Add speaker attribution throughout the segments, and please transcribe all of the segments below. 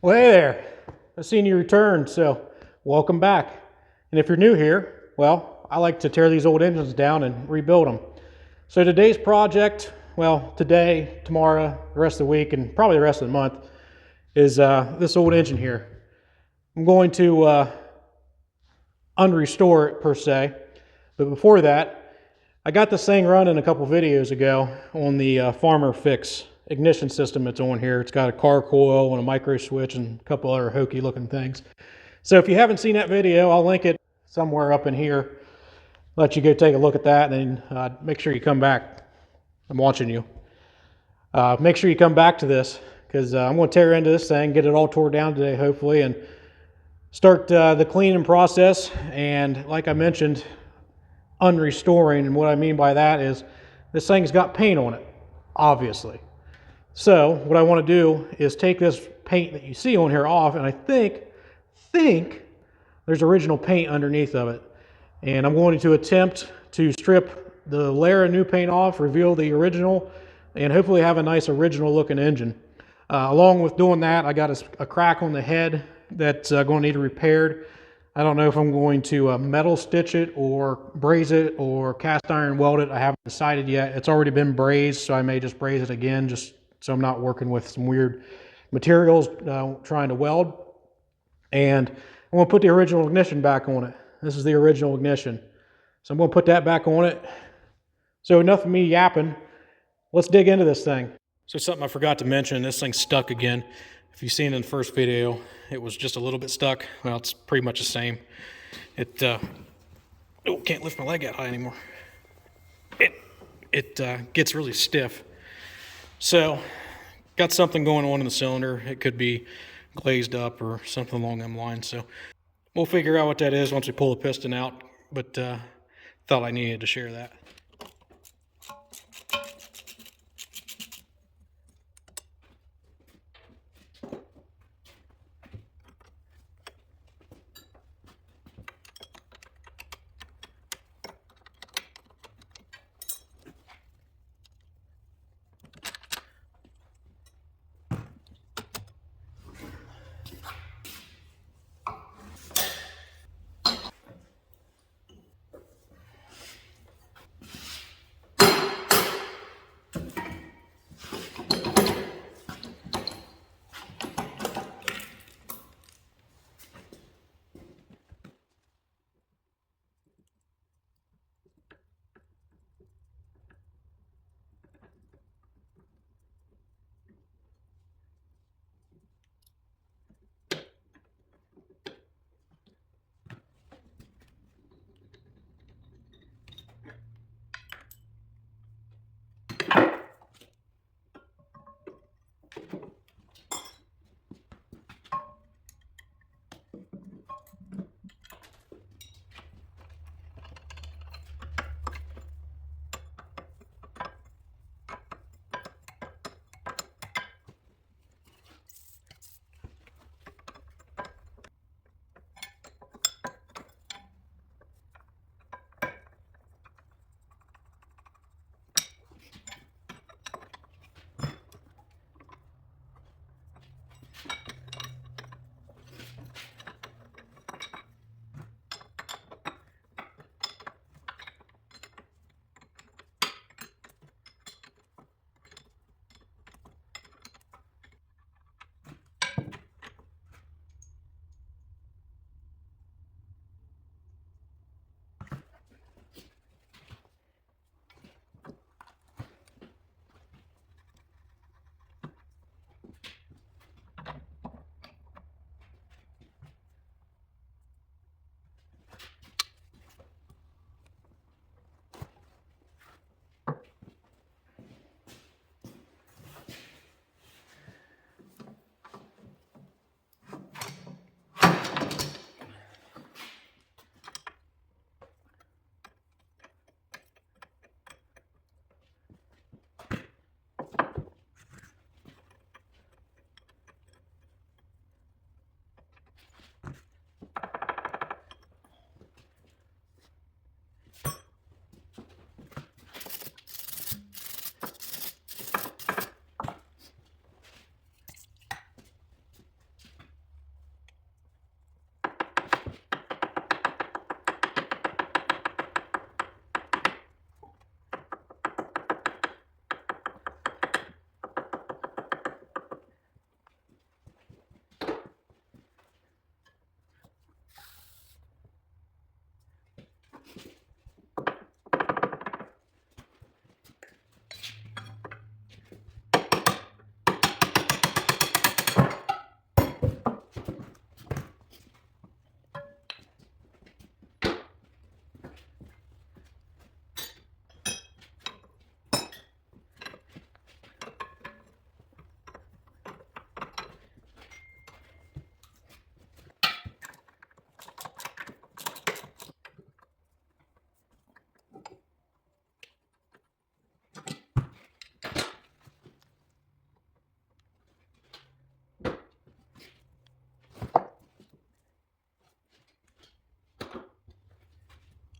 Speaker 1: Well, hey there. I've seen you return, so welcome back. And if you're new here, well, I like to tear these old engines down and rebuild them. So today's project, well, today, tomorrow, the rest of the week, and probably the rest of the month, is this old engine here. I'm going to unrestore it per se, but before that, I got this thing running a couple videos ago on the Farmer Fix ignition system that's on here. It's got a car coil and a micro switch and a couple other hokey looking things. So if you haven't seen that video, I'll link it somewhere up in here. Let you go take a look at that, and then make sure you come back. I'm watching you. Make sure you come back to this, because I'm going to tear into this thing, get it all tore down today hopefully, and start the cleaning process. And like I mentioned, unrestoring, and what I mean by that is this thing's got paint on it, obviously. So what I want to do is take this paint that you see on here off, and I think there's original paint underneath of it. And I'm going to attempt to strip the layer of new paint off, reveal the original, and hopefully have a nice original looking engine. Along with doing that, I got a crack on the head that's going to need repaired. I don't know if I'm going to metal stitch it or braze it or cast iron weld it. I haven't decided yet. It's already been brazed, so I may just braze it again, just so I'm not working with some weird materials trying to weld. And I'm going to put the original ignition back on it. This is the original ignition. So I'm going to put that back on it. So enough of me yapping. Let's dig into this thing. So something I forgot to mention, this thing's stuck again. If you've seen in the first video, it was just a little bit stuck. Well, it's pretty much the same. It, oh, can't lift my leg that high anymore. It gets really stiff. So, got something going on in the cylinder. It could be glazed up or something along them lines. So, we'll figure out what that is once we pull the piston out. But thought I needed to share that.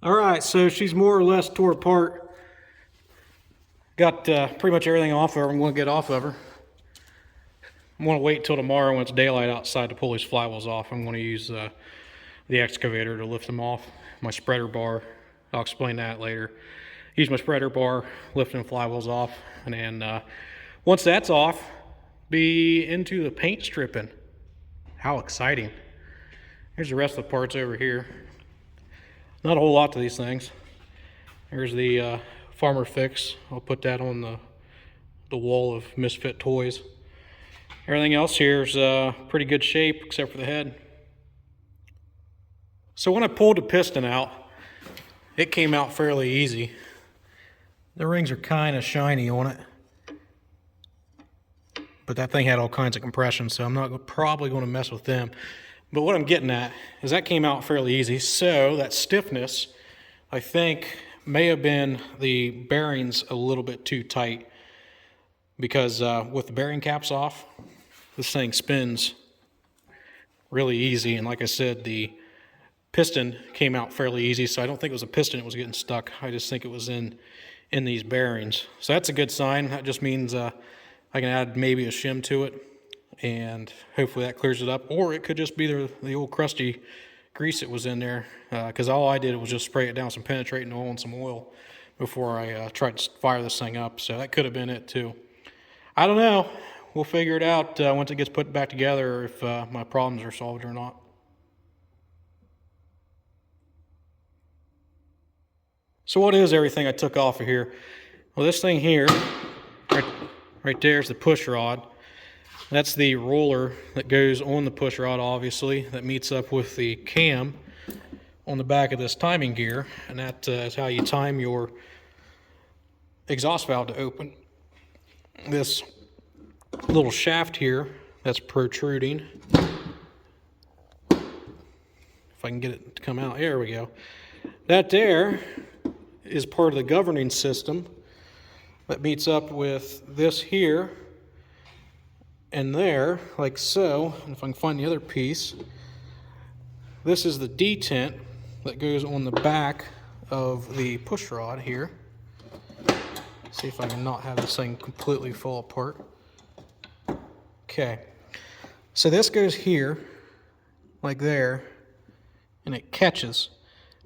Speaker 1: All right, so she's more or less tore apart. Got pretty much everything off of her I'm going to get off of her. I'm going to wait till tomorrow when it's daylight outside to pull these flywheels off. I'm going to use the excavator to lift them off. My spreader bar, I'll explain that later. Use my spreader bar, lifting the flywheels off, and then once that's off, be into the paint stripping. How exciting. Here's the rest of the parts over here. Not a whole lot to these things. Here's the farmer fix. I'll put that on the wall of misfit toys. Everything else here is pretty good shape except for the head. So when I pulled the piston out, it came out fairly easy. The rings are kind of shiny on it, but that thing had all kinds of compression, so I'm not probably going to mess with them. But what I'm getting at is that came out fairly easy. So that stiffness, I think, may have been the bearings a little bit too tight, because with the bearing caps off, this thing spins really easy. And like I said, the piston came out fairly easy, so I don't think it was a piston that was getting stuck. I just think it was in these bearings. So that's a good sign. That just means I can add maybe a shim to it, and hopefully that clears it up. Or it could just be the old crusty grease that was in there, because all I did was just spray it down with some penetrating oil and some oil before I tried to fire this thing up. So that could have been it too. I don't know. We'll figure it out once it gets put back together, if my problems are solved or not. So what is everything I took off of here? Well, this thing here, right there is the push rod. That's the roller that goes on the push rod, obviously, that meets up with the cam on the back of this timing gear, and that is how you time your exhaust valve to open. This little shaft here that's protruding, if I can get it to come out, there we go. That there is part of the governing system that meets up with this here and there, like so. And if I can find the other piece, this is the detent that goes on the back of the push rod here. See if I can not have this thing completely fall apart. Okay, so this goes here, like there, and it catches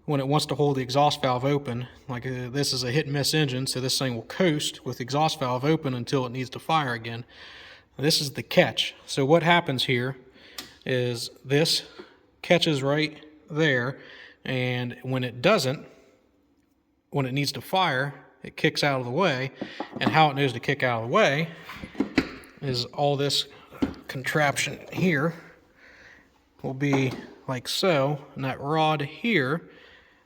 Speaker 1: when it wants to hold the exhaust valve open. Like this is a hit and miss engine, so this thing will coast with the exhaust valve open until it needs to fire again. This is the catch. So what happens here is this catches right there, and when it doesn't, when it needs to fire, it kicks out of the way. And how it knows to kick out of the way is all this contraption here will be like so, and that rod here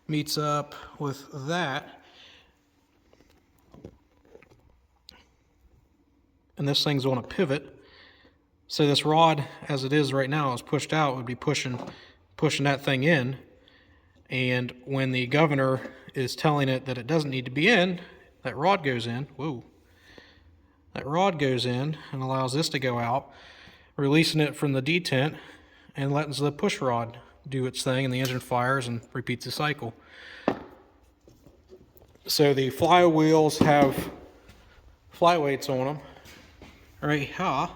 Speaker 1: meets up with that, and this thing's on a pivot. So this rod, as it is right now, is pushed out, would be pushing that thing in, and when the governor is telling it that it doesn't need to be in, that rod goes in. Whoa. That rod goes in and allows this to go out, releasing it from the detent and letting the push rod do its thing, and the engine fires and repeats the cycle. So the flywheels have flyweights on them right here,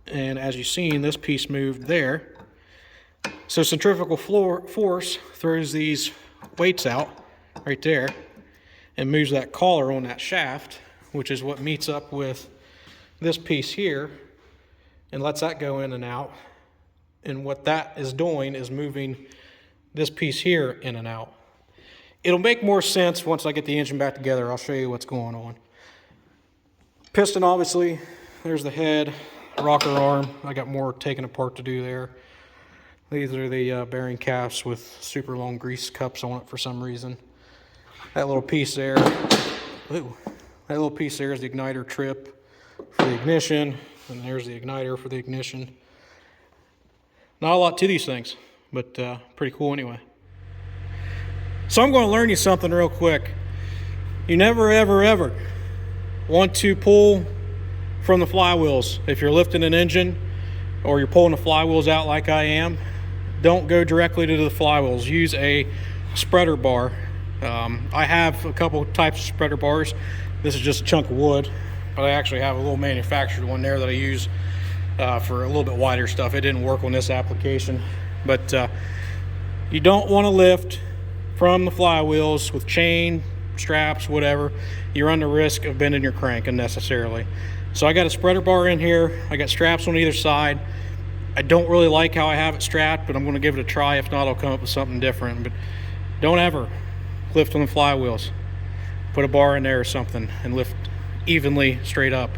Speaker 1: and as you've seen, this piece moved there. So centrifugal force throws these weights out right there and moves that collar on that shaft, which is what meets up with this piece here and lets that go in and out. And what that is doing is moving this piece here in and out. It'll make more sense once I get the engine back together. I'll show you what's going on. Piston, obviously, there's the head, rocker arm. I got more taken apart to do there. These are the bearing caps with super long grease cups on it for some reason. That little piece there, ooh, that little piece there is the igniter trip for the ignition, and there's the igniter for the ignition. Not a lot to these things, but pretty cool anyway. So I'm going to learn you something real quick. You never, ever, ever want to pull from the flywheels. If you're lifting an engine or you're pulling the flywheels out like I am, don't go directly to the flywheels. Use a spreader bar. I have a couple types of spreader bars. This is just a chunk of wood, but I actually have a little manufactured one there that I use for a little bit wider stuff. It didn't work on this application, but you don't want to lift from the flywheels with chain, straps, whatever. You run the risk of bending your crank unnecessarily. So I got a spreader bar in here. I got straps on either side. I don't really like how I have it strapped, but I'm going to give it a try. If not, I'll come up with something different. But don't ever lift on the flywheels. Put a bar in there or something and lift evenly straight up.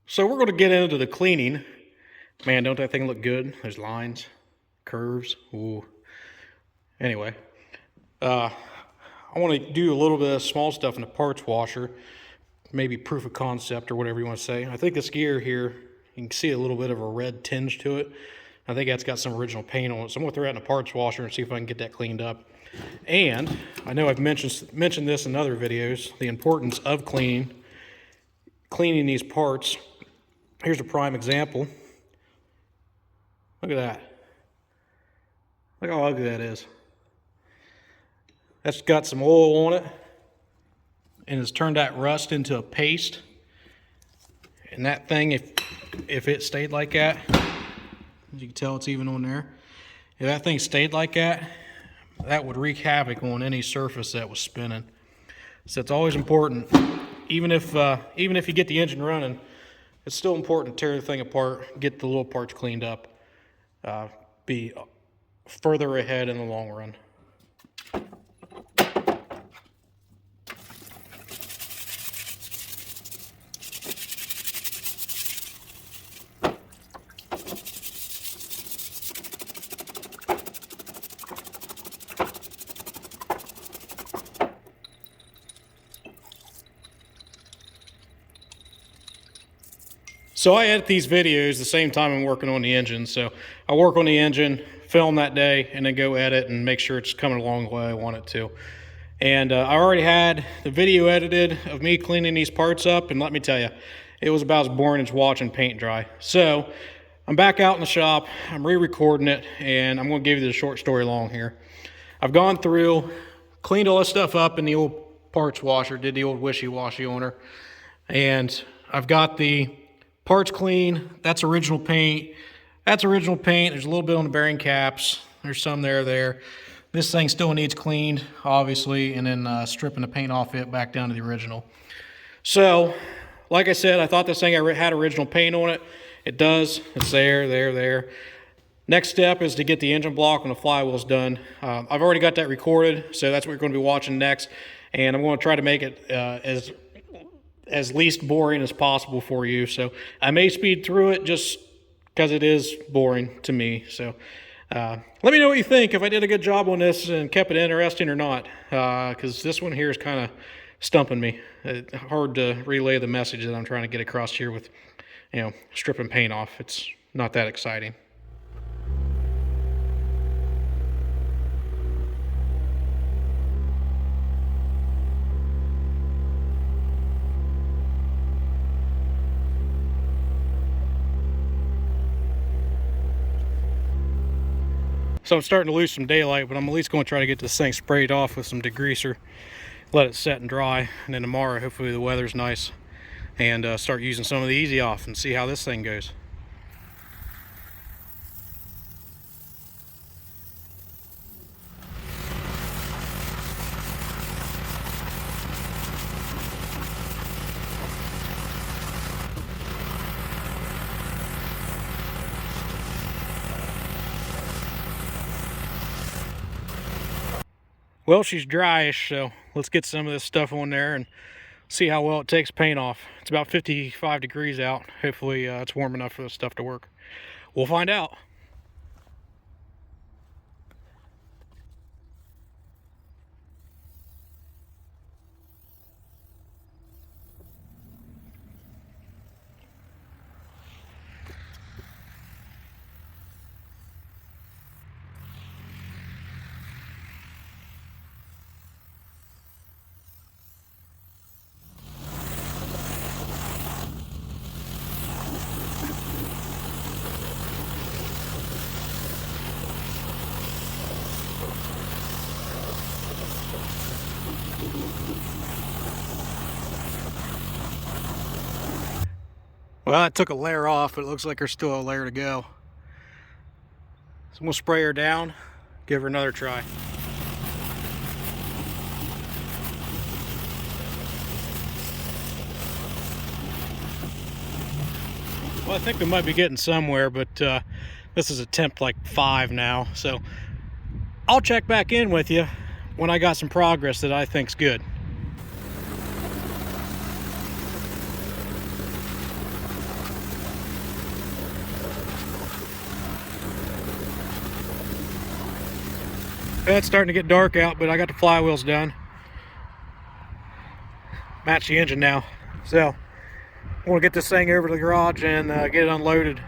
Speaker 1: So we're going to get into the cleaning. Man, don't that thing look good? There's lines, curves. Ooh. Anyway, I want to do a little bit of small stuff in the parts washer, maybe proof of concept or whatever you want to say. I think this gear here, you can see a little bit of a red tinge to it. I think that's got some original paint on it. So I'm going to throw it in the parts washer and see if I can get that cleaned up. And I know I've mentioned this in other videos, the importance of cleaning these parts. Here's a prime example. Look at that. Look how ugly that is. That's got some oil on it and it's turned that rust into a paste. And that thing, if it stayed like that, as you can tell it's even on there. If that thing stayed like that, that would wreak havoc on any surface that was spinning. So it's always important, even if you get the engine running, it's still important to tear the thing apart, get the little parts cleaned up, be further ahead in the long run. So I edit these videos the same time I'm working on the engine. So I work on the engine, film that day, and then go edit and make sure it's coming along the way I want it to. And I already had the video edited of me cleaning these parts up, and let me tell you, it was about as boring as watching paint dry. So I'm back out in the shop, I'm re-recording it, and I'm going to give you the short story long here. I've gone through, cleaned all this stuff up in the old parts washer, did the old wishy-washy on her, and I've got the parts clean. That's original paint. That's original paint. There's a little bit on the bearing caps. There's some there. This thing still needs cleaned, obviously, and then stripping the paint off it back down to the original. So, like I said, I thought this thing had original paint on it. It does. It's there. Next step is to get the engine block and the flywheels done. I've already got that recorded, so that's what we're going to be watching next. And I'm going to try to make it as least boring as possible for you. So I may speed through it just because it is boring to me. So let me know what you think, if I did a good job on this and kept it interesting or not, because this one here is kind of stumping me. It's hard to relay the message that I'm trying to get across here with, stripping paint off. It's not that exciting. So I'm starting to lose some daylight, but I'm at least going to try to get this thing sprayed off with some degreaser, let it set and dry, and then tomorrow hopefully the weather's nice, and start using some of the easy off and see how this thing goes. Well, she's dryish, so let's get some of this stuff on there and see how well it takes paint off. It's about 55 degrees out. Hopefully it's warm enough for this stuff to work. We'll find out. Well, it took a layer off, but it looks like there's still a layer to go. So I'm gonna spray her down, give her another try. Well, I think we might be getting somewhere, but this is attempt like 5 now. So I'll check back in with you when I got some progress that I think's good. It's starting to get dark out, but I got the flywheels done. Match the engine now. So I want to get this thing over to the garage and get it unloaded.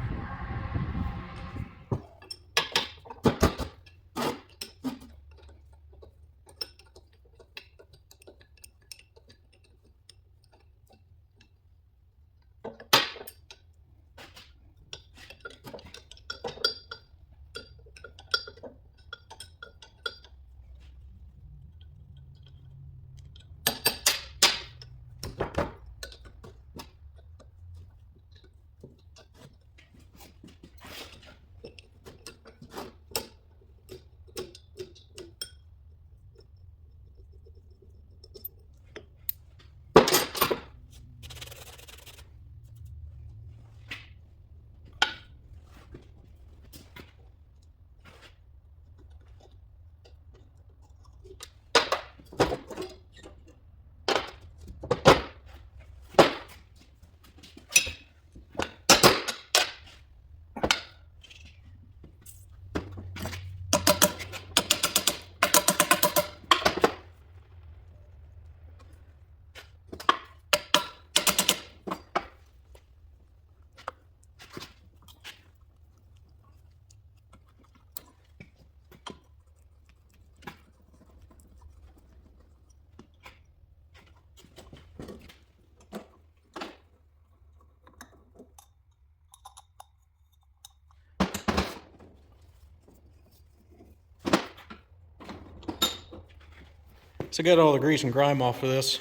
Speaker 1: So I got all the grease and grime off of this.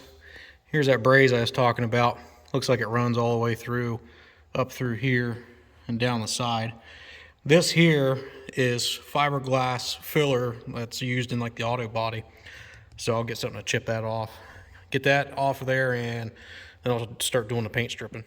Speaker 1: Here's that braze I was talking about. Looks like it runs all the way through, up through here and down the side. This here is fiberglass filler that's used in like the auto body. So I'll get something to chip that off. Get that off of there and then I'll start doing the paint stripping.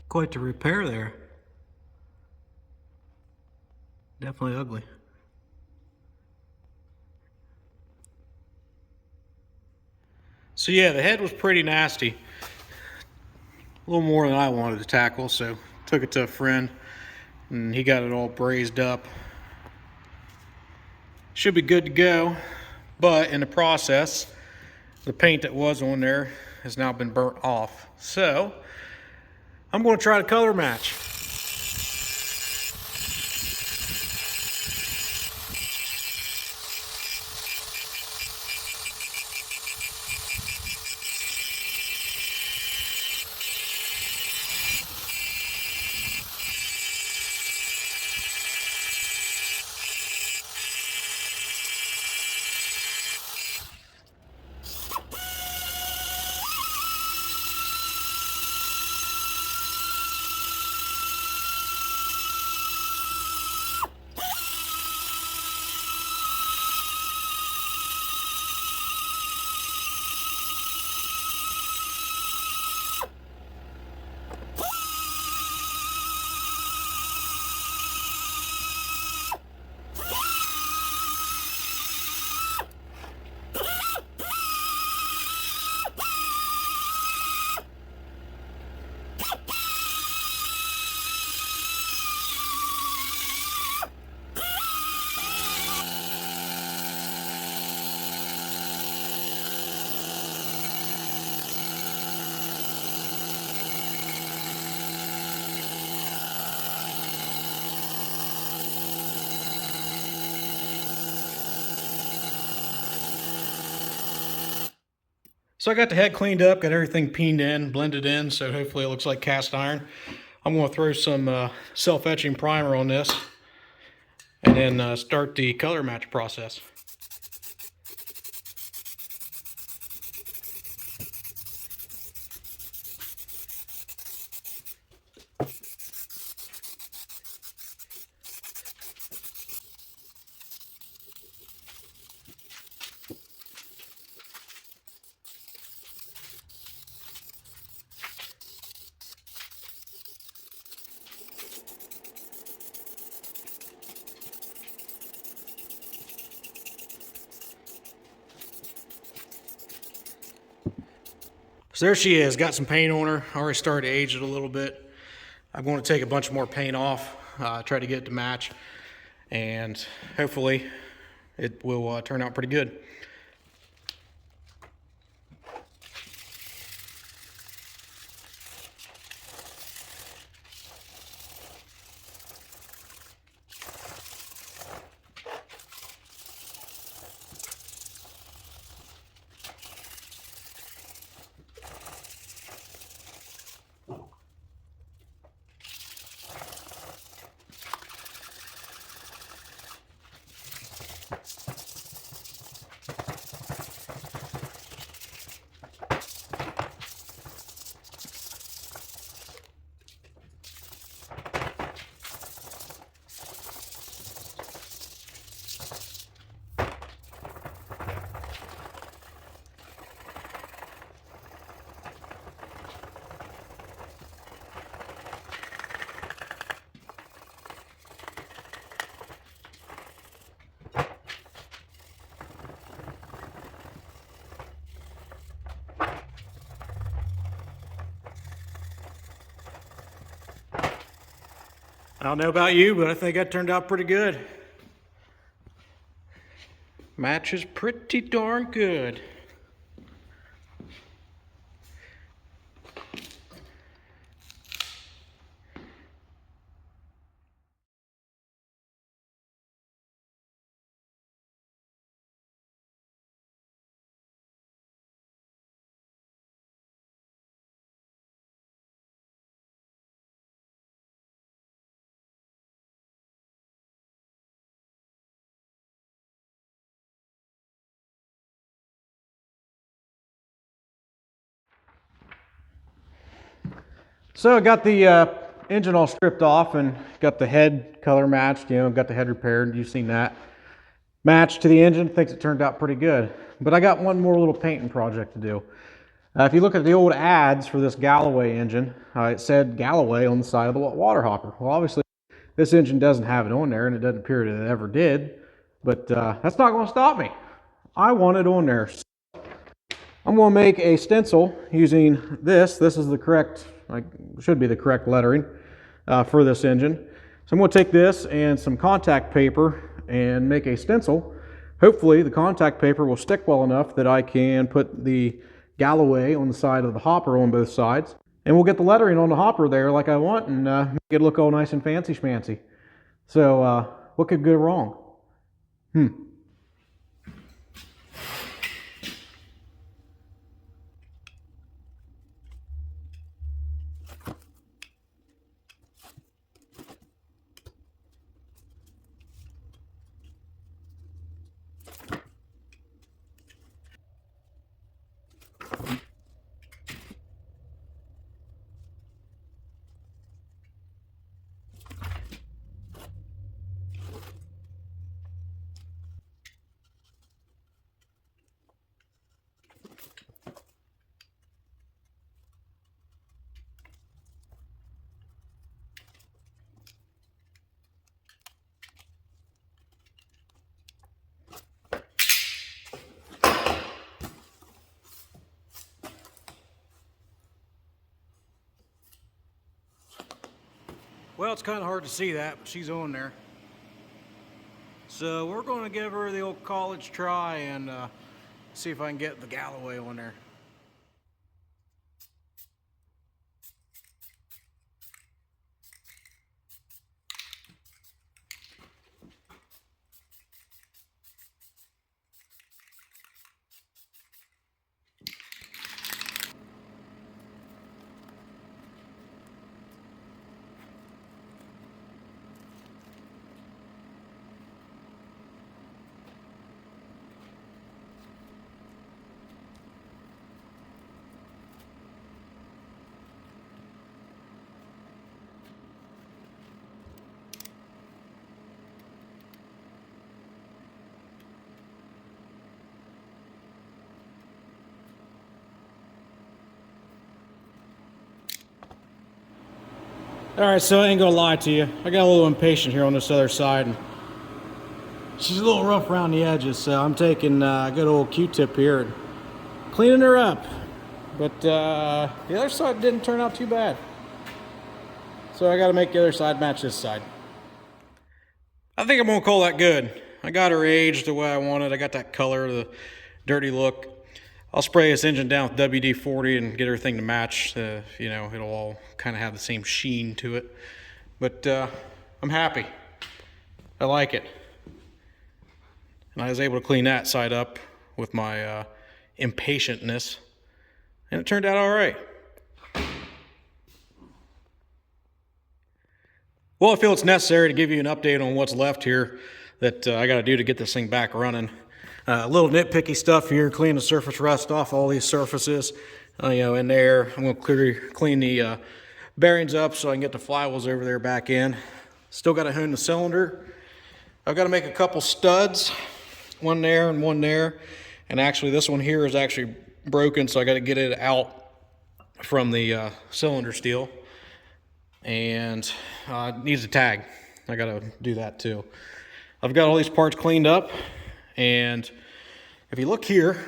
Speaker 1: Quite the repair there. Definitely ugly. So yeah, the head was pretty nasty. A little more than I wanted to tackle, so took it to a friend and he got it all brazed up. Should be good to go, but in the process, the paint that was on there has now been burnt off. So I'm going to try to color match. So I got the head cleaned up, got everything peened in, blended in, so hopefully it looks like cast iron. I'm going to throw some self-etching primer on this and then start the color match process. So there she is, got some paint on her. I already started to age it a little bit. I'm going to take a bunch more paint off, try to get it to match, and hopefully it will turn out pretty good. I don't know about you, but I think that turned out pretty good. Matches pretty darn good. So I got the engine all stripped off and got the head color matched, got the head repaired. You've seen that. Matched to the engine, thinks it turned out pretty good. But I got one more little painting project to do. If you look at the old ads for this Galloway engine, it said Galloway on the side of the water hopper. Well, obviously this engine doesn't have it on there, and it doesn't appear that it ever did. But that's not going to stop me. I want it on there. I'm going to make a stencil using this. This is the correct, should be the correct lettering for this engine. So I'm going to take this and some contact paper and make a stencil. Hopefully the contact paper will stick well enough that I can put the Galloway on the side of the hopper on both sides. And we'll get the lettering on the hopper there like I want and make it look all nice and fancy schmancy. So what could go wrong? Well, it's kind of hard to see that, but she's on there. So we're going to give her the old college try and see if I can get the Galloway on there. Alright, so I ain't gonna lie to you. I got a little impatient here on this other side. And she's a little rough around the edges, so I'm taking a good old Q-tip here and cleaning her up. But the other side didn't turn out too bad. So I gotta make the other side match this side. I think I'm gonna call that good. I got her aged the way I wanted. I got that color, the dirty look. I'll spray this engine down with WD-40 and get everything to match. You know, it'll all kind of have the same sheen to it. But I'm happy. I like it. And I was able to clean that side up with my impatientness. And it turned out all right. Well, I feel it's necessary to give you an update on what's left here that I got to do to get this thing back running. A little nitpicky stuff here, clean the surface rust off all these surfaces, you know, in there. I'm going to clean the bearings up so I can get the flywheels over there back in. Still got to hone the cylinder. I've got to make a couple studs, one there and one there. And actually this one here is actually broken, so I got to get it out from the cylinder steel. And it needs a tag. I got to do that too. I've got all these parts cleaned up. And if you look here,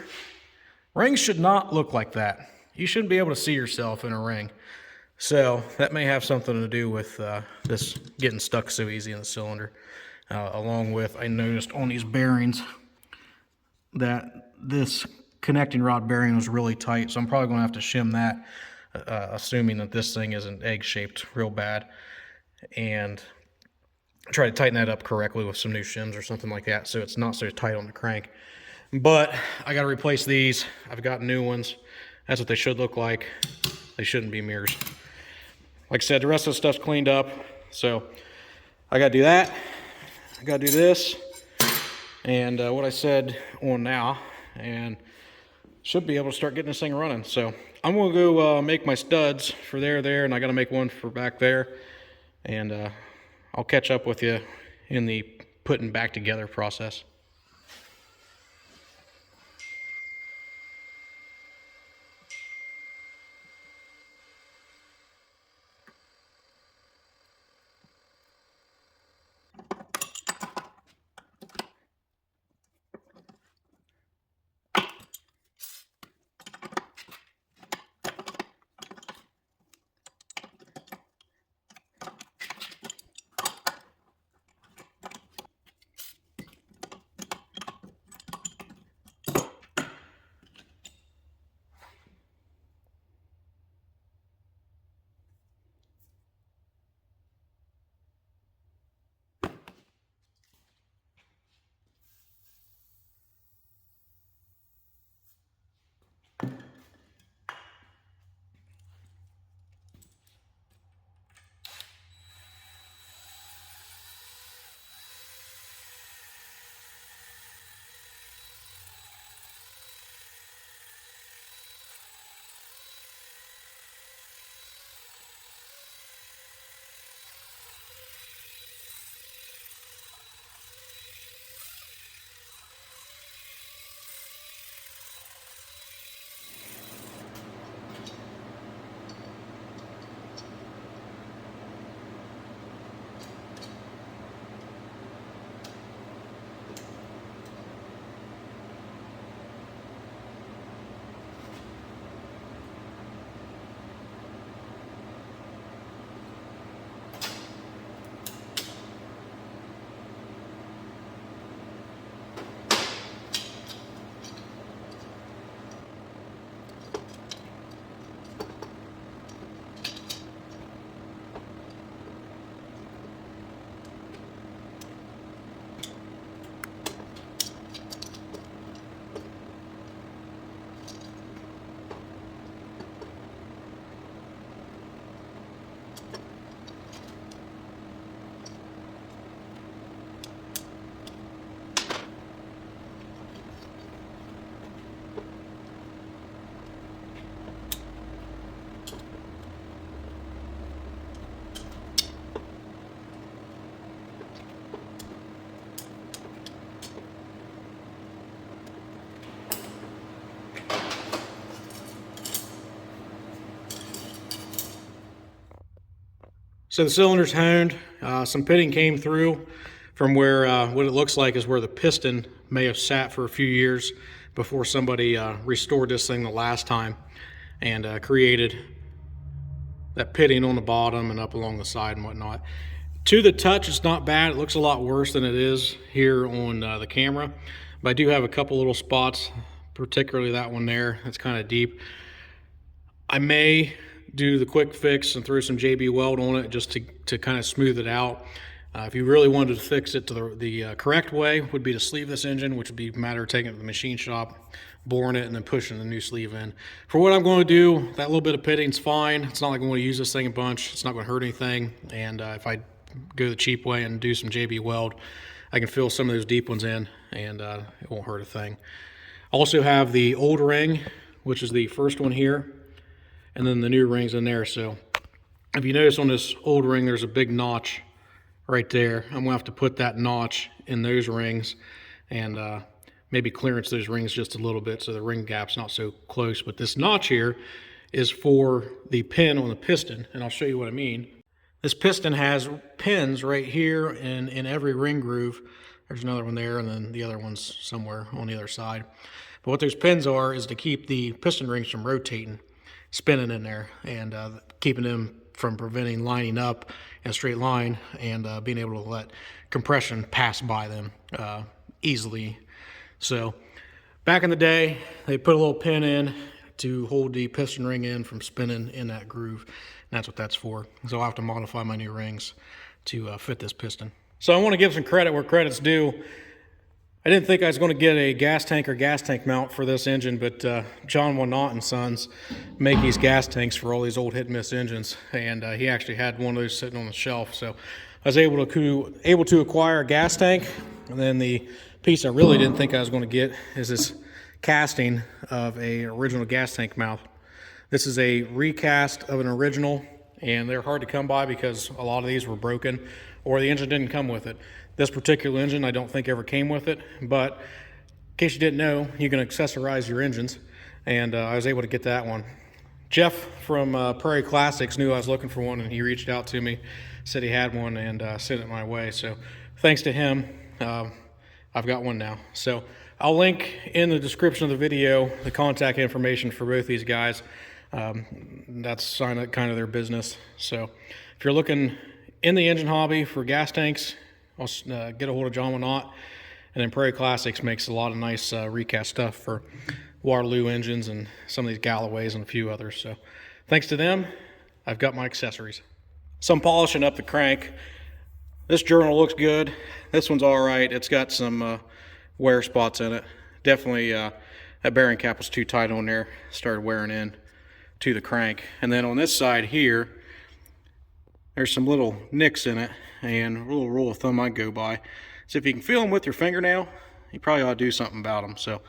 Speaker 1: rings should not look like that. You shouldn't be able to see yourself in a ring. So that may have something to do with this getting stuck so easy in the cylinder. Along with, I noticed on these bearings that this connecting rod bearing was really tight. So I'm probably going to have to shim that, assuming that this thing isn't egg-shaped real bad. And try to tighten that up correctly with some new shims or something like that so it's not so tight on the crank. But I got to replace these. I've got new ones. That's what they should look like. They shouldn't be mirrors. Like I said, the rest of the stuff's cleaned up, so I got to do that. I got to do this and what I said on now, and should be able to start getting this thing running. So I'm going to go make my studs for there, and I got to make one for back there, and I'll catch up with you in the putting back together process. So the cylinder's honed. Some pitting came through from where what it looks like is where the piston may have sat for a few years before somebody restored this thing the last time and created that pitting on the bottom and up along the side and whatnot. To the touch, it's not bad. It looks a lot worse than it is here on the camera, but I do have a couple little spots, particularly that one there. It's kind of deep. I may do the quick fix and throw some JB Weld on it just to kind of smooth it out. If you really wanted to fix it to the correct way, would be to sleeve this engine, which would be a matter of taking it to the machine shop, boring it, and then pushing the new sleeve in. For what I'm going to do, that little bit of pitting's fine. It's not like I'm going to use this thing a bunch. It's not going to hurt anything. And if I go the cheap way and do some JB Weld, I can fill some of those deep ones in, and it won't hurt a thing. Also have the old ring, which is the first one here, and then the new ring's in there. So if you notice on this old ring, there's a big notch right there. I'm gonna have to put that notch in those rings and maybe clearance those rings just a little bit so the ring gap's not so close. But this notch here is for the pin on the piston, and I'll show you what I mean. This piston has pins right here and in every ring groove. There's another one there, and then the other one's somewhere on the other side. But what those pins are is to keep the piston rings from rotating, spinning in there, and keeping them from preventing lining up in a straight line and being able to let compression pass by them easily. So back in the day, they put a little pin in to hold the piston ring in from spinning in that groove. And that's what that's for. So I'll have to modify my new rings to fit this piston. So I want to give some credit where credit's due. I didn't think I was going to get a gas tank or gas tank mount for this engine, but John Wanat and Sons make these gas tanks for all these old hit and miss engines, and he actually had one of those sitting on the shelf. So I was able to acquire a gas tank, and then the piece I really didn't think I was going to get is this casting of a original gas tank mount. This is a recast of an original, and they're hard to come by because a lot of these were broken or the engine didn't come with it. This particular engine I don't think ever came with it, but in case you didn't know, you can accessorize your engines, and I was able to get that one. Jeff from Prairie Classics knew I was looking for one, and he reached out to me, said he had one, and sent it my way. So thanks to him, I've got one now. So I'll link in the description of the video the contact information for both these guys. That's kind of their business. So if you're looking in the engine hobby for gas tanks, I'll get a hold of John Wanat. And then Prairie Classics makes a lot of nice recast stuff for Waterloo engines and some of these Galloways and a few others. So thanks to them, I've got my accessories. So I'm polishing up the crank. This journal looks good. This one's all right. It's got some wear spots in it. Definitely that bearing cap was too tight on there. Started wearing in to the crank. And then on this side here, there's some little nicks in it, and a little rule of thumb I'd go by. So if you can feel them with your fingernail, you probably ought to do something about them. So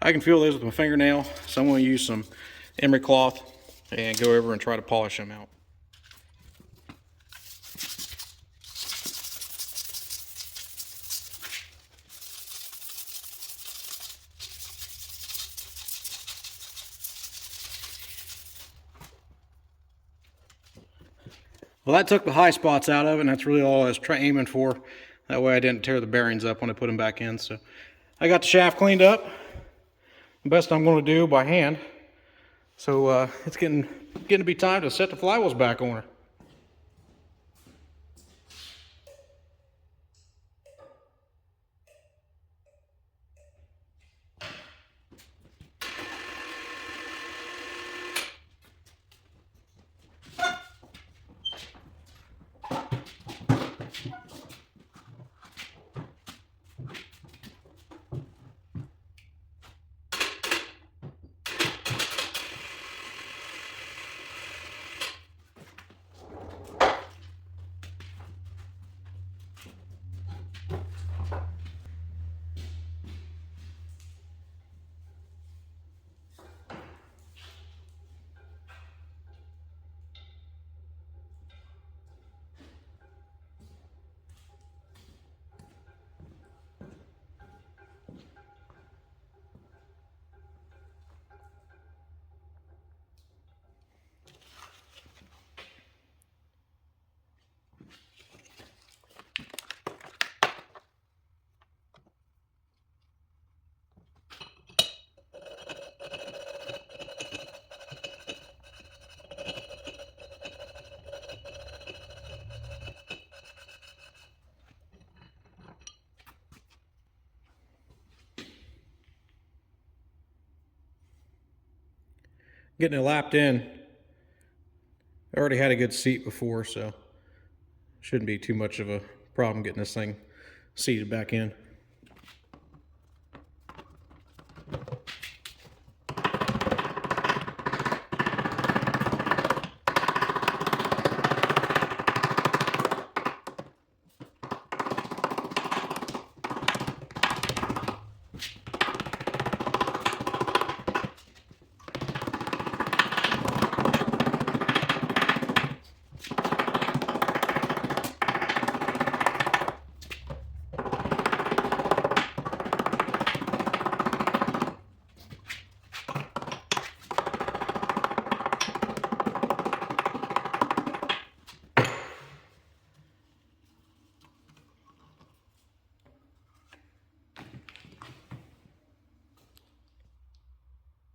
Speaker 1: I can feel those with my fingernail, so I'm going to use some emery cloth and go over and try to polish them out. Well, that took the high spots out of it, and that's really all I was aiming for. That way I didn't tear the bearings up when I put them back in. So I got the shaft cleaned up. The best I'm going to do by hand. So it's getting to be time to set the flywheels back on her. getting it lapped in. I already had a good seat before, so shouldn't be too much of a problem getting this thing seated back in.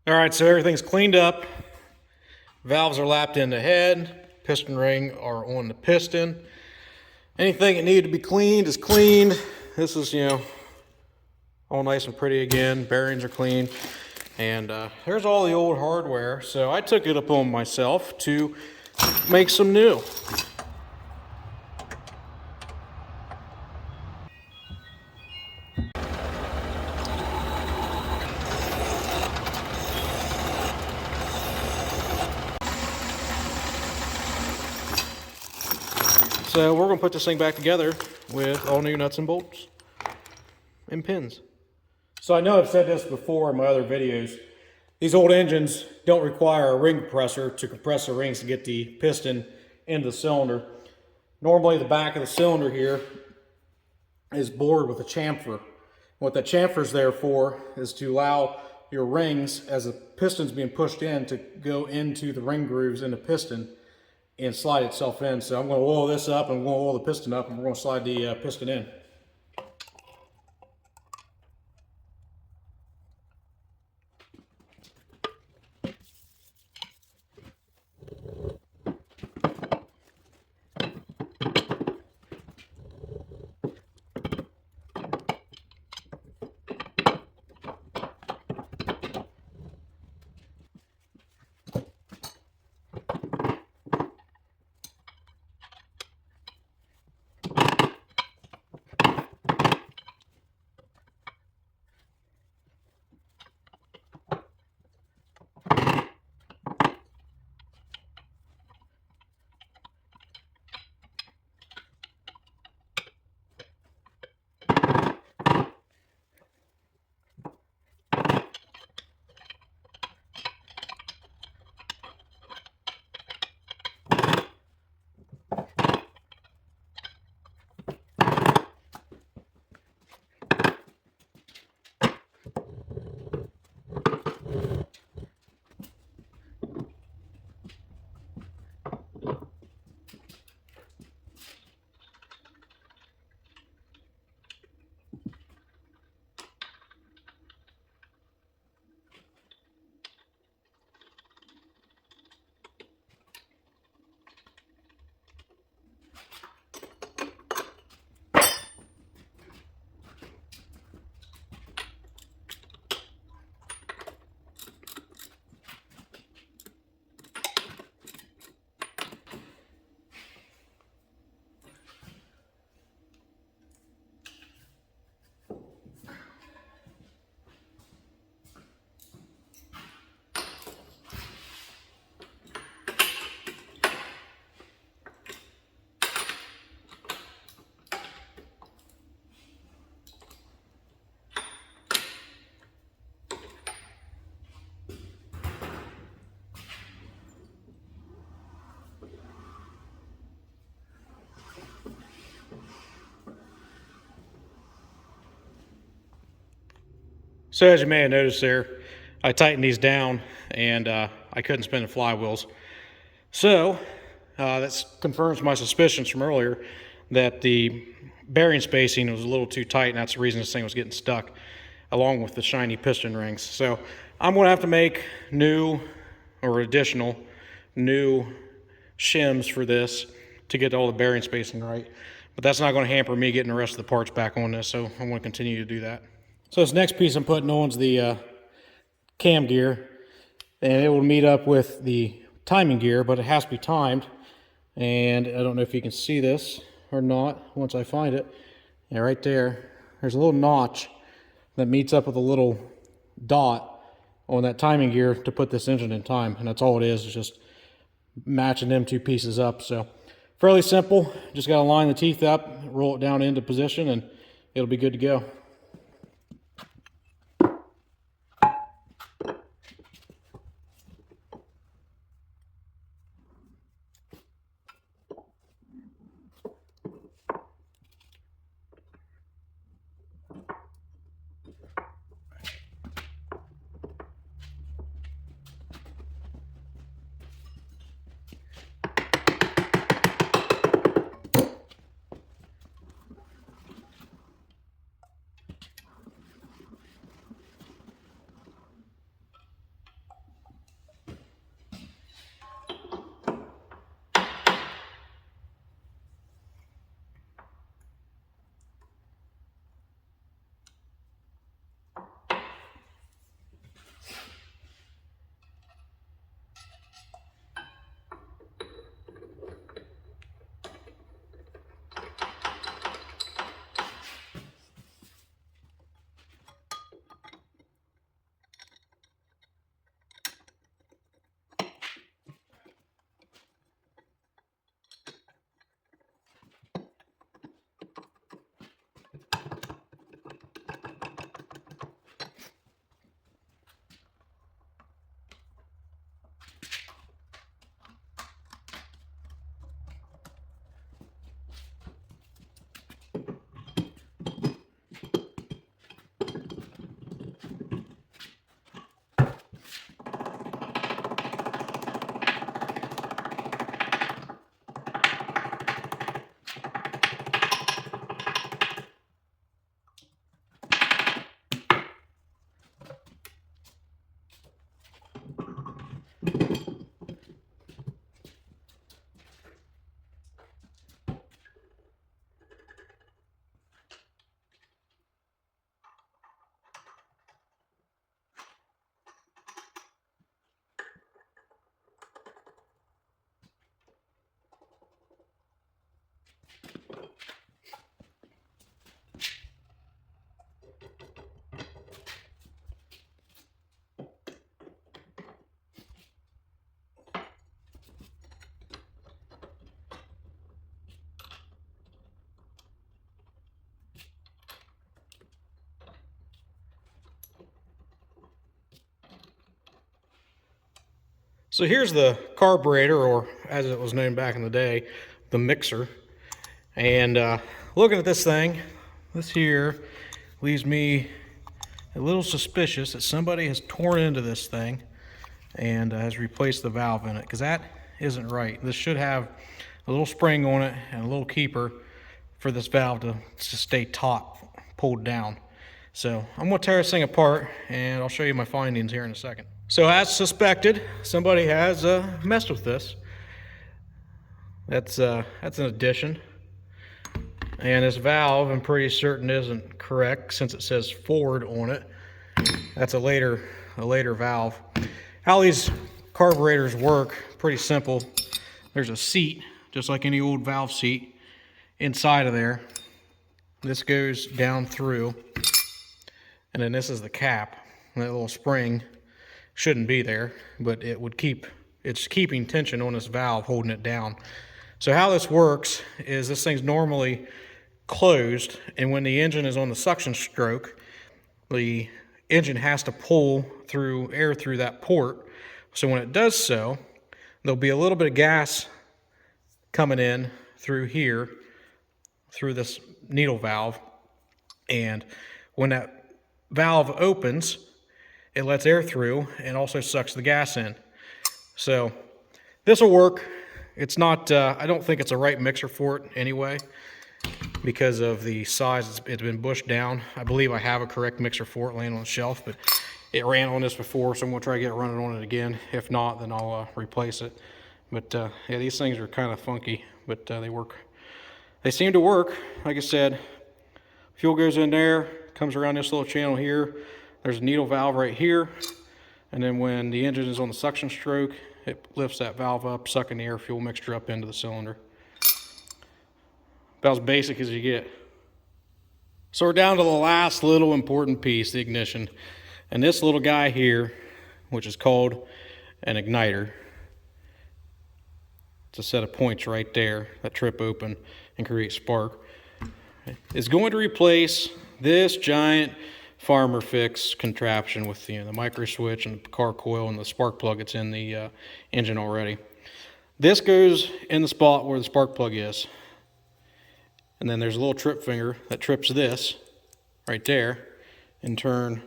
Speaker 1: All right, so everything's cleaned up. Valves are lapped in the head. Piston ring are on the piston. Anything that needed to be cleaned is cleaned. This is, all nice and pretty again. Bearings are clean. And there's all the old hardware. So I took it upon myself to make some new. So we're going to put this thing back together with all new nuts and bolts and pins. So I know I've said this before in my other videos. These old engines don't require a ring compressor to compress the rings to get the piston into the cylinder. Normally the back of the cylinder here is bored with a chamfer. What that chamfer is there for is to allow your rings, as the piston's being pushed in, to go into the ring grooves in the piston and slide itself in. So I'm going to oil this up, and I'm going to oil the piston up, and we're going to slide the piston in. So as you may have noticed there, I tightened these down, and I couldn't spin the flywheels. So that confirms my suspicions from earlier that the bearing spacing was a little too tight, and that's the reason this thing was getting stuck, along with the shiny piston rings. So I'm going to have to make new or additional new shims for this to get all the bearing spacing right. But that's not going to hamper me getting the rest of the parts back on this, so I'm going to continue to do that. So this next piece I'm putting on is the cam gear. and it will meet up with the timing gear, but it has to be timed. And I don't know if you can see this or not once I find it. Yeah, right there, there's a little notch that meets up with a little dot on that timing gear to put this engine in time, and that's all it is. It's just matching them two pieces up. So fairly simple. Just got to line the teeth up, roll it down into position, and it'll be good to go. So here's the carburetor, or as it was known back in the day, the mixer. And looking at this thing, this here leaves me a little suspicious that somebody has torn into this thing and has replaced the valve in it, because that isn't right. This should have a little spring on it and a little keeper for this valve to stay taut, pulled down. So I'm going to tear this thing apart, and I'll show you my findings here in a second. So as suspected, somebody has messed with this. That's an addition. And this valve, I'm pretty certain isn't correct since it says forward on it. That's a later valve. How these carburetors work, pretty simple. There's a seat, just like any old valve seat, inside of there. This goes down through, and then this is the cap. And that little spring shouldn't be there, but it's keeping tension on this valve, holding it down. So how this works is this thing's normally closed, and when the engine is on the suction stroke, the engine has to pull through air through that port. So when it does so, there'll be a little bit of gas coming in through here, through this needle valve, and when that valve opens, it lets air through and also sucks the gas in. So this will work. It's not, I don't think it's a right mixer for it anyway, because of the size. It's been bushed down. I believe I have a correct mixer for it laying on the shelf, but it ran on this before, so I'm gonna try to get it running on it again. If not, then I'll replace it. But yeah, these things are kind of funky, but they work. They seem to work. Like I said, fuel goes in there, comes around this little channel here. There's a needle valve right here, And then when the engine is on the suction stroke, it lifts that valve up, sucking the air fuel mixture up into the cylinder. About as basic as you get. So we're down to the last little important piece, the ignition. And this little guy here, which is called an igniter, it's a set of points right there that trip open and create spark, is going to replace this giant farmer fix contraption with the micro switch and the car coil and the spark plug that's in the engine already. This goes in the spot where the spark plug is. And then there's a little trip finger that trips this right there, in turn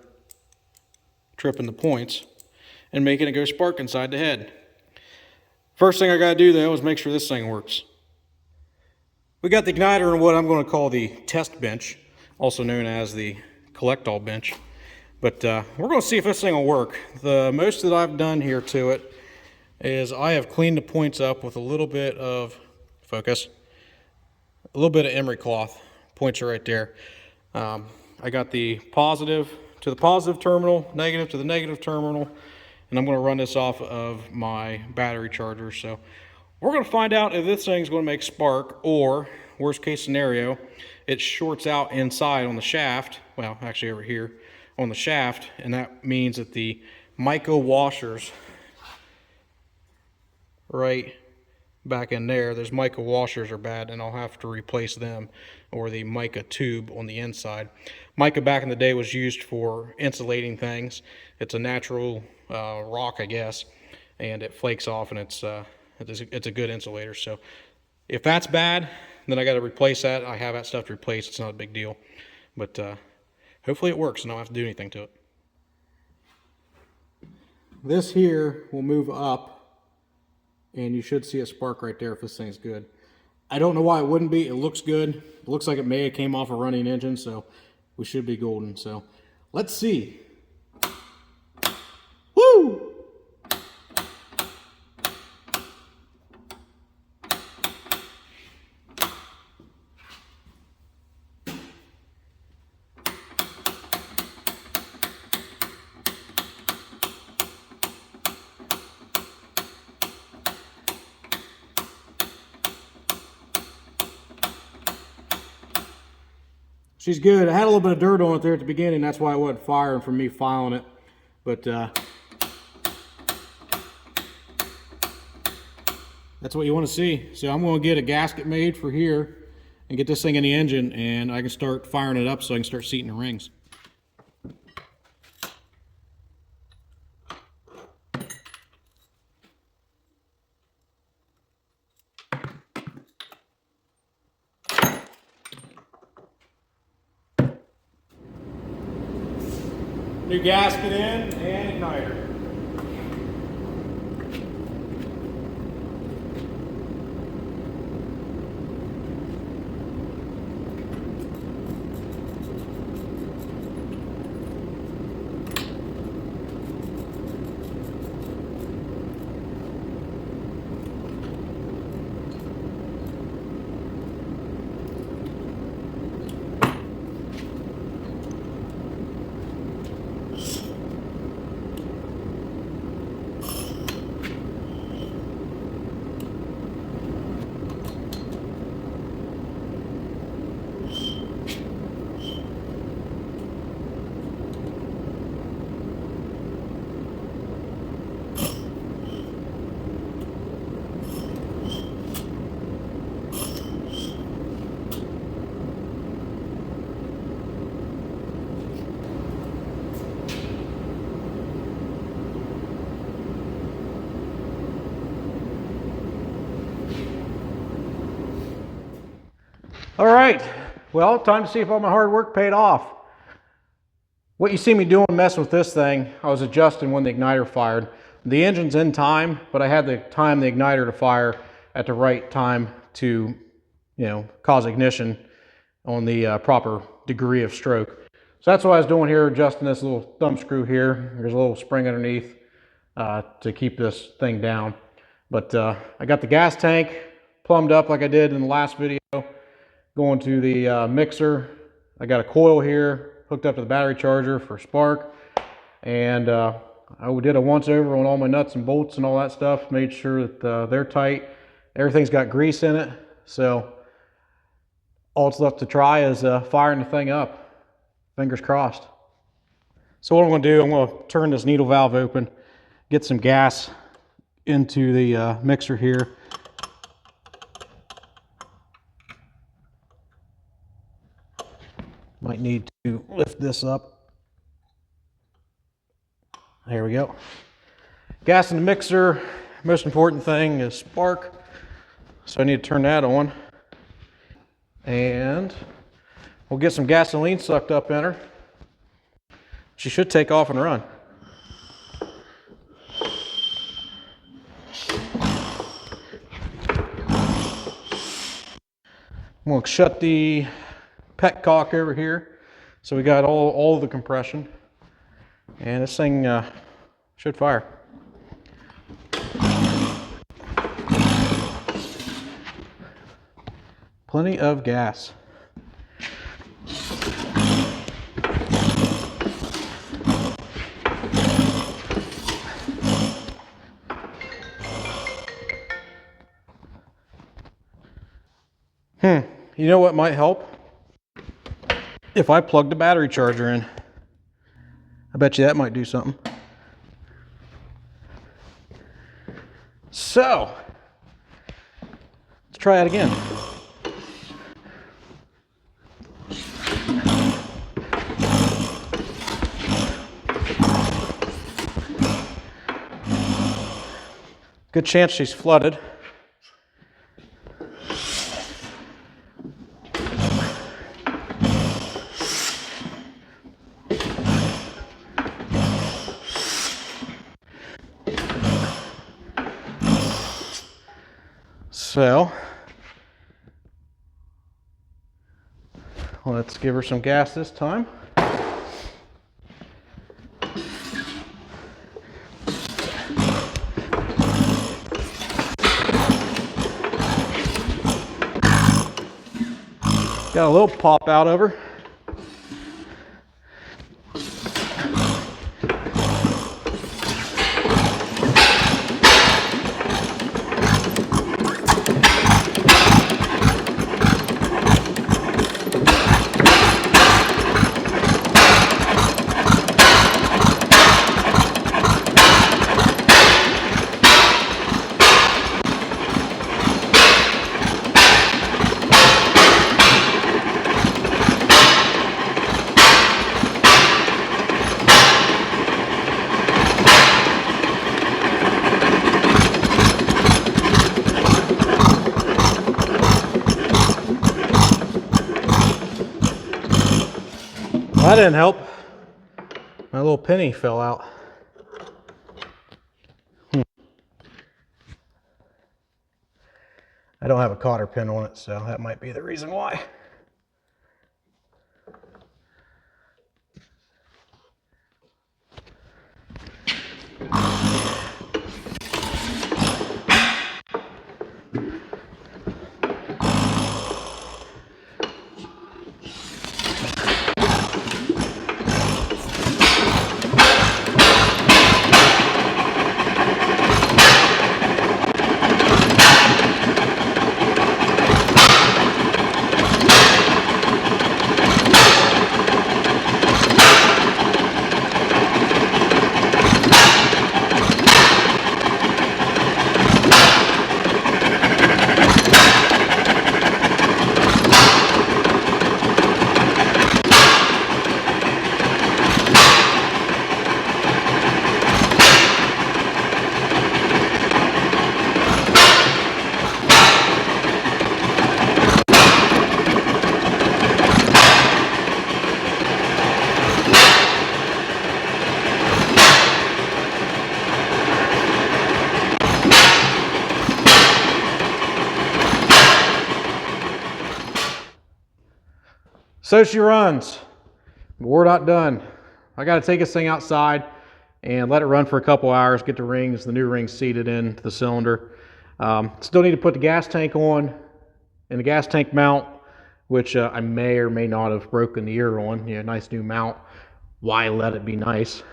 Speaker 1: tripping the points and making it go spark inside the head. First thing I gotta do though is make sure this thing works. We got the igniter in what I'm going to call the test bench, also known as the collect-all bench. But we're going to see if this thing will work. The most that I've done here to it is I have cleaned the points up with a little bit of, focus, a little bit of emery cloth. Points are right there. I got the positive to the positive terminal, negative to the negative terminal, and I'm going to run this off of my battery charger. So we're going to find out if this thing's going to make spark, or worst case scenario, it shorts out inside on the shaft. Well, actually over here on the shaft, and that means that the mica washers right back in there, those mica washers are bad, and I'll have to replace them, or the mica tube on the inside. Mica back in the day was used for insulating things. It's a natural rock, I guess, and it flakes off, and it's a good insulator. So if that's bad, then I got to replace that. I have that stuff to replace. It's not a big deal, but hopefully it works and I don't have to do anything to it. This here will move up, and you should see a spark right there if this thing's good. I don't know why it wouldn't be. It looks good. It looks like it may have came off a running engine, so we should be golden. So let's see. Woo! She's good. I had a little bit of dirt on it there at the beginning. That's why it wasn't firing from me filing it. But that's what you want to see. So I'm going to get a gasket made for here and get this thing in the engine, and I can start firing it up so I can start seating the rings. New gasket in and igniter. All right, well, time to see if all my hard work paid off. What you see me doing messing with this thing, I was adjusting when the igniter fired. The engine's in time, but I had to time the igniter to fire at the right time to, cause ignition on the proper degree of stroke. So that's what I was doing here, adjusting this little thumb screw here. There's a little spring underneath to keep this thing down. But I got the gas tank plumbed up like I did in the last video. Going to the mixer. I got a coil here hooked up to the battery charger for spark, and I did a once over on all my nuts and bolts and all that stuff, made sure that they're tight. Everything's got grease in it, so all it's left to try is firing the thing up. Fingers crossed. So what I'm going to do, I'm going to turn this needle valve open, get some gas into the mixer here. Might need to lift this up. There we go. Gas in the mixer. Most important thing is spark. So I need to turn that on. And we'll get some gasoline sucked up in her. She should take off and run. I'm going to shut the petcock over here. So we got all the compression. And this thing should fire. Plenty of gas. You know what might help? If I plug the battery charger in. I bet you that might do something. So, let's try that again. Good chance she's flooded. So, let's give her some gas this time. Got a little pop out of her. That didn't help. My little penny fell out. I don't have a cotter pin on it, so that might be the reason why. So she runs, but we're not done. I got to take this thing outside and let it run for a couple hours, get the rings, the new rings seated into the cylinder. Still need to put the gas tank on and the gas tank mount, which I may or may not have broken the ear on. Yeah, nice new mount. Why let it be nice?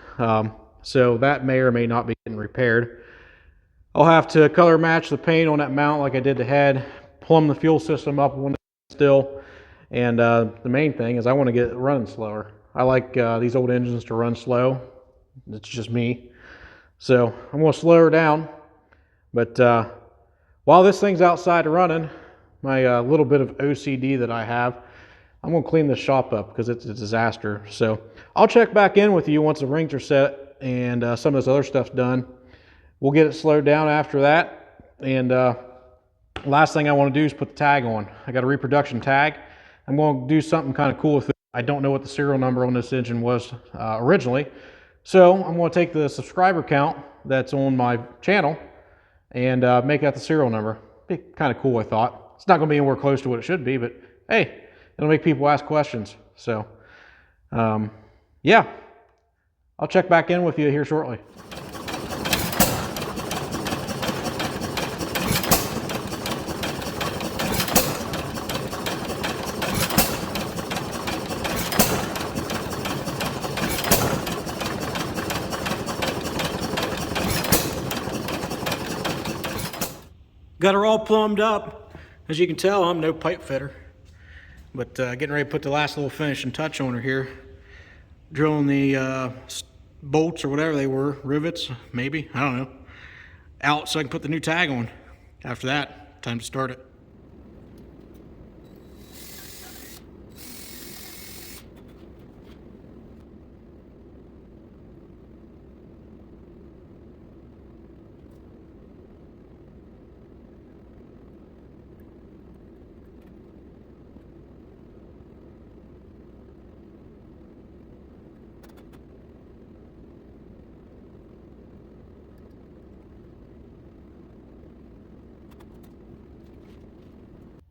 Speaker 1: so that may or may not be getting repaired. I'll have to color match the paint on that mount like I did the head, plumb the fuel system up when it's still, and the main thing is I want to get it running slower. I like these old engines to run slow. It's just me. So I'm going to slow her down. But while this thing's outside running, my little bit of OCD that I have, I'm going to clean this shop up because it's a disaster. So I'll check back in with you once the rings are set and some of this other stuff's done. We'll get it slowed down after that. And last thing I want to do is put the tag on. I got a reproduction tag. I'm going to do something kind of cool with it. I don't know what the serial number on this engine was originally. So I'm going to take the subscriber count that's on my channel and make that the serial number. Be kind of cool, I thought. It's not going to be anywhere close to what it should be, but hey, it'll make people ask questions. So, yeah, I'll check back in with you here shortly. Got her all plumbed up. As you can tell, I'm no pipe fitter, but getting ready to put the last little finishing touch on her here. Drilling the bolts or whatever they were, rivets, maybe, I don't know, out so I can put the new tag on. After that, time to start it.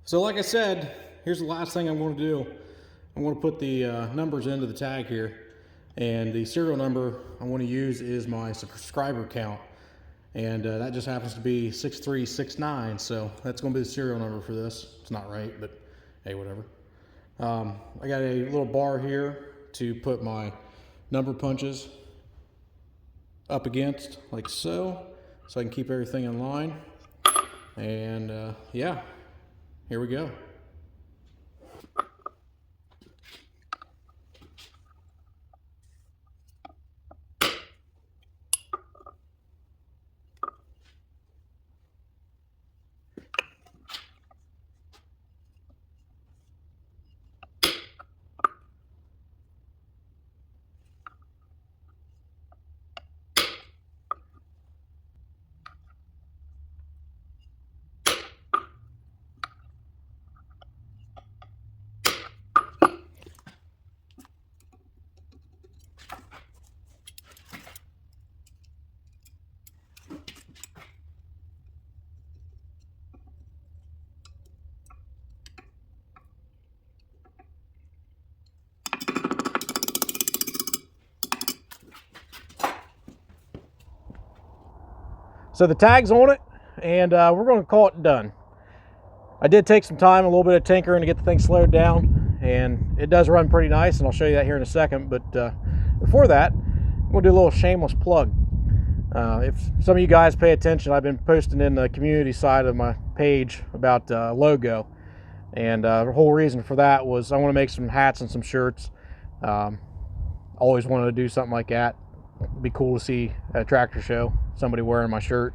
Speaker 1: So like I said, here's the last thing I'm going to do. I'm going to put the numbers into the tag here, and the serial number I want to use is my subscriber count, and that just happens to be 6369, so that's going to be the serial number for this. It's not right, but hey, whatever. I got a little bar here to put my number punches up against, like so I can keep everything in line, and yeah. Here we go. So the tag's on it, and we're going to call it done. I did take some time, a little bit of tinkering to get the thing slowed down, and it does run pretty nice, and I'll show you that here in a second. But before that, I'm going to do a little shameless plug. If some of you guys pay attention, I've been posting in the community side of my page about logo, and the whole reason for that was I want to make some hats and some shirts. Always wanted to do something like that. It'd be cool to see at a tractor show somebody wearing my shirt.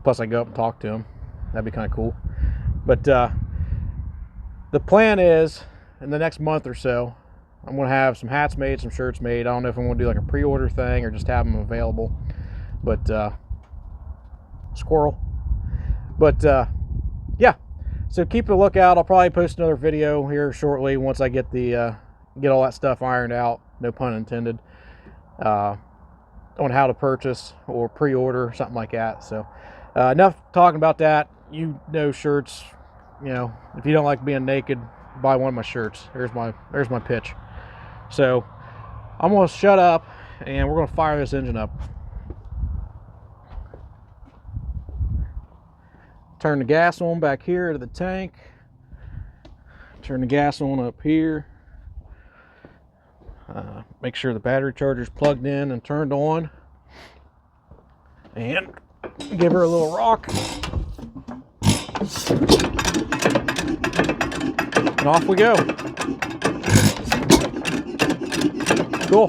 Speaker 1: Plus I go up and talk to them. That'd be kind of cool. But the plan is in the next month or so, I'm going to have some hats made, some shirts made. I don't know if I'm going to do like a pre-order thing or just have them available. But squirrel. But yeah, so keep a lookout. I'll probably post another video here shortly once I get the get all that stuff ironed out, no pun intended, on how to purchase or pre-order, something like that. So enough talking about that. You know, shirts, you know, if you don't like being naked, buy one of my shirts. There's my pitch. So I'm going to shut up and we're going to fire this engine up. Turn the gas on back here to the tank. Turn the gas on up here. Make sure the battery charger's plugged in and turned on, and give her a little rock, and off we go. Cool.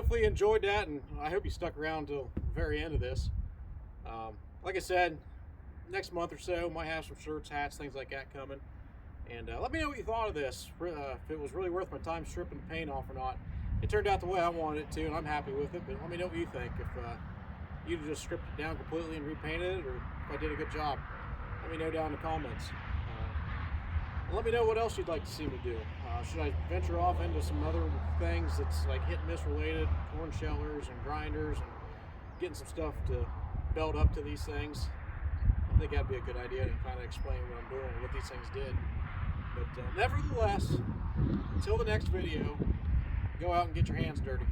Speaker 1: Hopefully you enjoyed that, and I hope you stuck around till the very end of this. Like I said, next month or so might have some shirts, hats, things like that coming, and let me know what you thought of this, if it was really worth my time stripping the paint off or not. It turned out the way I wanted it to, and I'm happy with it, but let me know what you think. If you just stripped it down completely and repainted it, or if I did a good job, let me know down in the comments. Let me know what else you'd like to see me do. Should I venture off into some other things that's like hit and miss related, corn shellers and grinders, and getting some stuff to belt up to these things? I think that'd be a good idea to kind of explain what I'm doing and what these things did. But nevertheless, until the next video, go out and get your hands dirty.